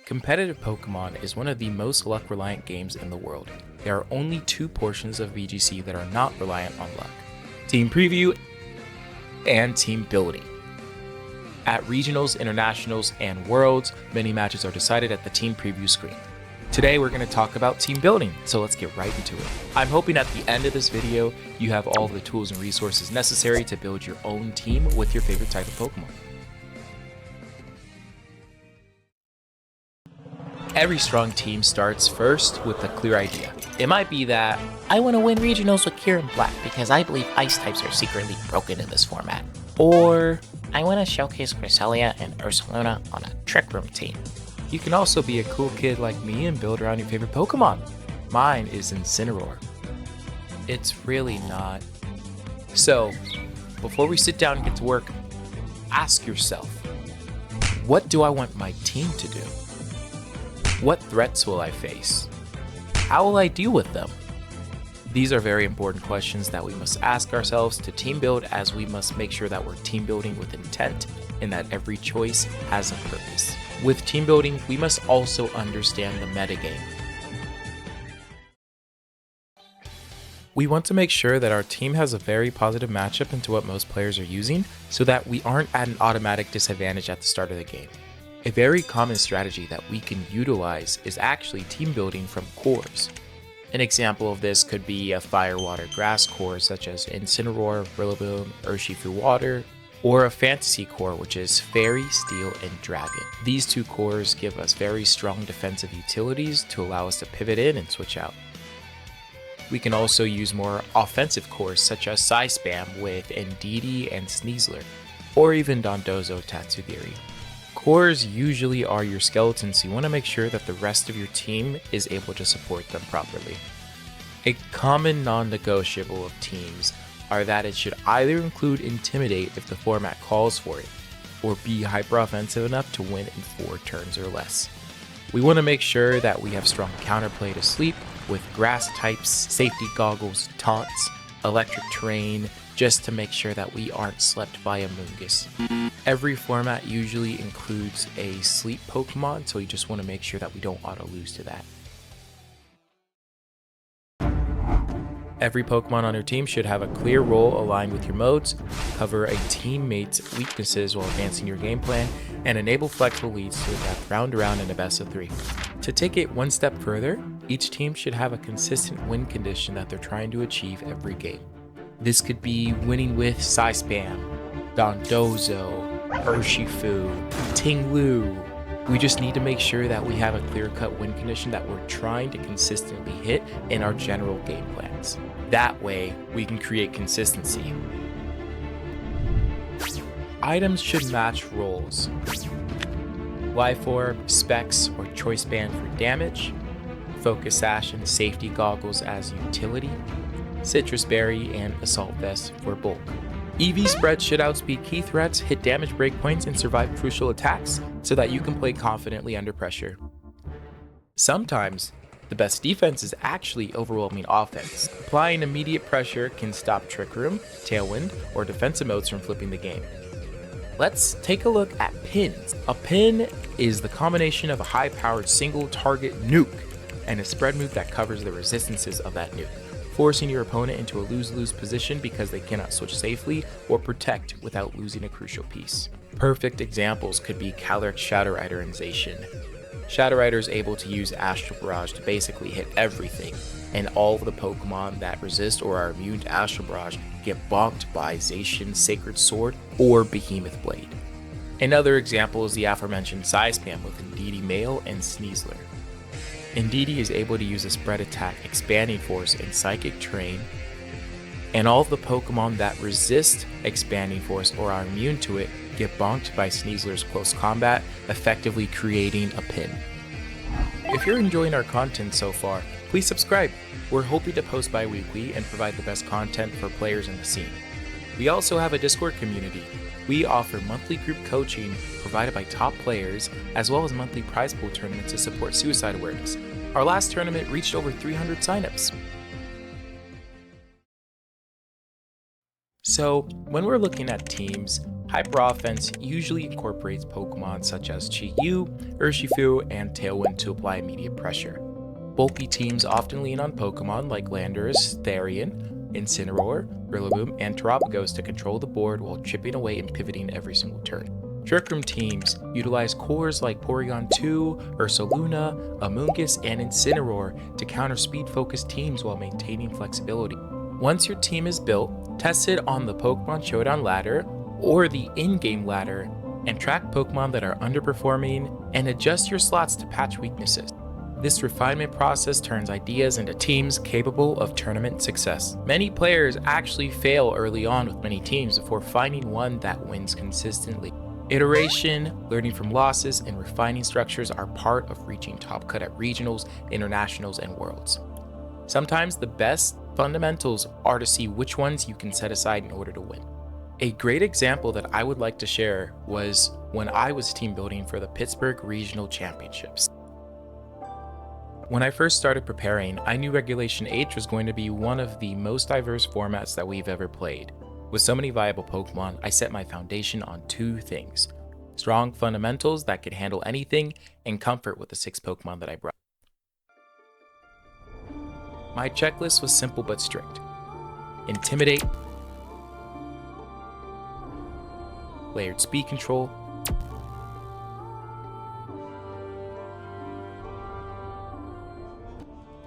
Competitive Pokemon is one of the most luck-reliant games in the world. There are only two portions of VGC that are not reliant on luck: Team Preview and Team Building. At Regionals, Internationals, and Worlds, many matches are decided at the Team Preview screen. Today we're going to talk about Team Building, so let's get right into it. I'm hoping at the end of this video, you have all of the tools and resources necessary to build your own team with your favorite type of Pokemon. Every strong team starts first with a clear idea. It might be that I want to win regionals with Kieran Black because I believe ice types are secretly broken in this format. Or I want to showcase Cresselia and Ursaluna on a Trick Room team. You can also be a cool kid like me and build around your favorite Pokemon. Mine is Incineroar. It's really not. So, before we sit down and get to work, ask yourself, what do I want my team to do? What threats will I face? How will I deal with them? These are very important questions that we must ask ourselves to team build, as we must make sure that we're team building with intent and that every choice has a purpose. With team building, we must also understand the metagame. We want to make sure that our team has a very positive matchup into what most players are using, so that we aren't at an automatic disadvantage at the start of the game. A very common strategy that we can utilize is actually team building from cores. An example of this could be a fire, water, grass core such as Incineroar, Rillaboom, Urshifu Water, or a fantasy core which is Fairy, Steel, and Dragon. These two cores give us very strong defensive utilities to allow us to pivot in and switch out. We can also use more offensive cores such as Psyspam with Indeedee and Sneasler, or even Dondozo Tatsugiri. Cores usually are your skeletons, so you want to make sure that the rest of your team is able to support them properly. A common non-negotiable of teams are that it should either include Intimidate if the format calls for it, or be hyper-offensive enough to win in 4 turns or less. We want to make sure that we have strong counterplay to Sleep with grass types, safety goggles, taunts, electric terrain, just to make sure that we aren't slept by a Moongus. Every format usually includes a sleep Pokemon, so you just want to make sure that we don't auto-lose to that. Every Pokemon on your team should have a clear role aligned with your modes, cover a teammate's weaknesses while advancing your game plan, and enable flexible leads to adapt round to round in a best of 3. To take it one step further, each team should have a consistent win condition that they're trying to achieve every game. This could be winning with Psyspam, Dondozo, Urshifu, Ting-Lu. We just need to make sure that we have a clear-cut win condition that we're trying to consistently hit in our general game plans. That way, we can create consistency. Items should match roles. Life Orb, Specs, or Choice Band for damage, Focus Sash and Safety Goggles as utility, Citrus Berry and Assault Vest for bulk. EV spreads should outspeed key threats, hit damage breakpoints, and survive crucial attacks so that you can play confidently under pressure. Sometimes, the best defense is actually overwhelming offense. Applying immediate pressure can stop Trick Room, Tailwind, or defensive modes from flipping the game. Let's take a look at pins. A pin is the combination of a high-powered single-target nuke and a spread move that covers the resistances of that nuke, forcing your opponent into a lose-lose position because they cannot switch safely or protect without losing a crucial piece. Perfect examples could be Calyrex Shadow Rider and Zacian. Shadow Rider is able to use Astral Barrage to basically hit everything, and all of the Pokemon that resist or are immune to Astral Barrage get bonked by Zacian's Sacred Sword or Behemoth Blade. Another example is the aforementioned Psyspam with Indeedee Male and Sneasler. Indeedee is able to use a spread attack, Expanding Force, and Psychic Terrain, and all of the Pokemon that resist Expanding Force or are immune to it get bonked by Sneasler's close combat, effectively creating a pin. If you're enjoying our content so far, please subscribe. We're hoping to post bi-weekly and provide the best content for players in the scene. We also have a Discord community. We offer monthly group coaching provided by top players, as well as monthly prize pool tournaments to support suicide awareness. Our last tournament reached over 300 signups. So when we're looking at teams, Hyper Offense usually incorporates Pokemon such as Chi-Yu, Urshifu, and Tailwind to apply immediate pressure. Bulky teams often lean on Pokemon like Landorus, Therian, Incineroar, Rillaboom, and Terapagos to control the board while chipping away and pivoting every single turn. Trick Room teams utilize cores like Porygon 2, Ursaluna, Amoonguss, and Incineroar to counter speed-focused teams while maintaining flexibility. Once your team is built, test it on the Pokemon Showdown ladder or the in-game ladder and track Pokemon that are underperforming and adjust your slots to patch weaknesses. This refinement process turns ideas into teams capable of tournament success. Many players actually fail early on with many teams before finding one that wins consistently. Iteration, learning from losses, and refining structures are part of reaching top cut at regionals, internationals, and worlds. Sometimes the best fundamentals are to see which ones you can set aside in order to win. A great example that I would like to share was when I was team building for the Pittsburgh Regional Championships. When I first started preparing, I knew Regulation H was going to be one of the most diverse formats that we've ever played. With so many viable Pokemon, I set my foundation on two things: strong fundamentals that could handle anything, and comfort with the 6 Pokemon that I brought. My checklist was simple but strict. Intimidate, layered speed control,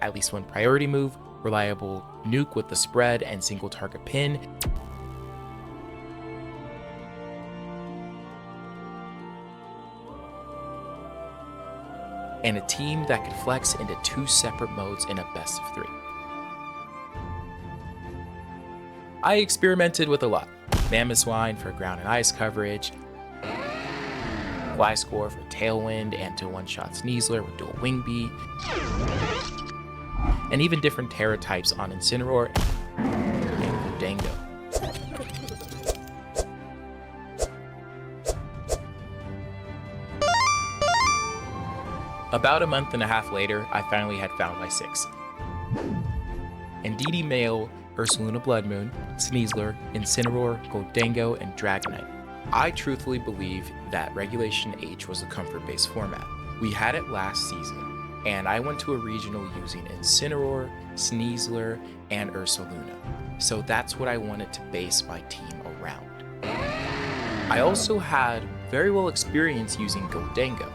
at least one priority move, reliable nuke with the spread and single target pin, and a team that could flex into 2 separate modes in a best of 3. I experimented with a lot. Mamoswine for ground and ice coverage, Gliscor for Tailwind and to one-shot Sneasler with dual Wing Beat, and even different Terra types on Incineroar and Gholdengo. About a month and a half later, I finally had found my 6. Indeedee Male, Ursaluna Blood Moon, Sneasler, Incineroar, Gholdengo, and Dragonite. I truthfully believe that Regulation H was a comfort-based format. We had it last season, and I went to a regional using Incineroar, Sneasler, and Ursaluna. So that's what I wanted to base my team around. I also had very well experience using Gholdengo.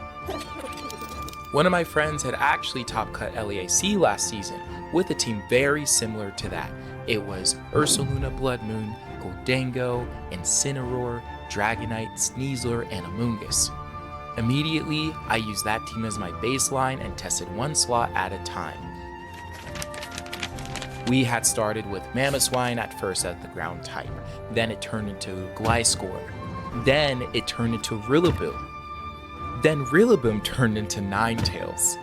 One of my friends had actually top cut LEAC last season with a team very similar to that. It was Ursaluna Blood Moon, Gholdengo, Incineroar, Dragonite, Sneasler, and Amoonguss. Immediately, I used that team as my baseline and tested one slot at a time. We had started with Mamoswine at first as the ground type, then it turned into Gliscor, then it turned into Rillaboom. Then Rillaboom turned into Ninetales.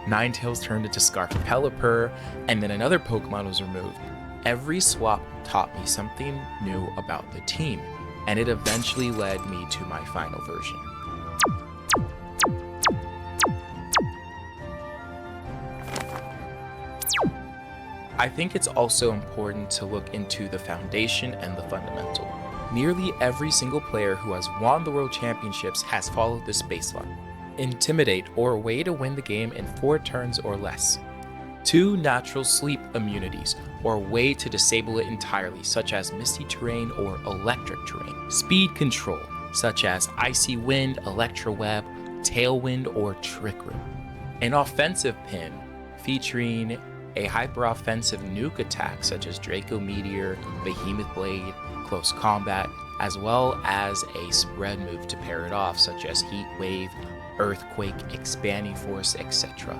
Ninetales turned into Scarf Pelipper, and then another Pokemon was removed. Every swap taught me something new about the team, and it eventually led me to my final version. I think it's also important to look into the foundation and the fundamental. Nearly every single player who has won the World Championships has followed this baseline. Intimidate, or a way to win the game in 4 turns or less. 2 natural sleep immunities, or a way to disable it entirely, such as Misty Terrain or Electric Terrain. Speed control, such as Icy Wind, Electro Web, Tailwind, or Trick Room. An offensive pin, featuring a hyper-offensive nuke attack, such as Draco Meteor, Behemoth Blade, Close Combat, as well as a spread move to pair it off, such as Heat Wave, Earthquake, Expanding Force, etc.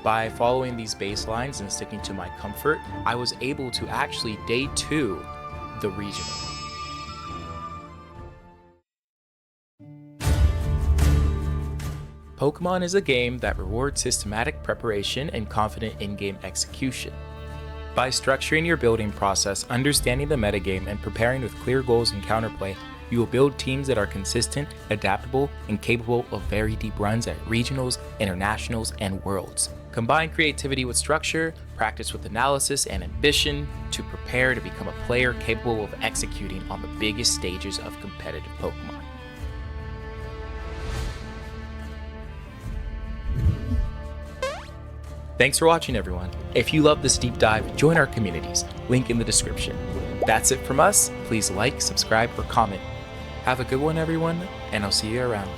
By following these baselines and sticking to my comfort, I was able to actually day 2 the regional. Pokemon is a game that rewards systematic preparation and confident in-game execution. By structuring your building process, understanding the metagame, and preparing with clear goals and counterplay, You will build teams that are consistent, adaptable, and capable of very deep runs at regionals, internationals, and worlds. Combine creativity with structure, practice with analysis, and ambition to prepare to become a player capable of executing on the biggest stages of competitive Pokemon. Thanks for watching, everyone. If you love this deep dive, join our communities. Link in the description. That's it from us. Please like, subscribe, or comment. Have a good one, everyone, and I'll see you around.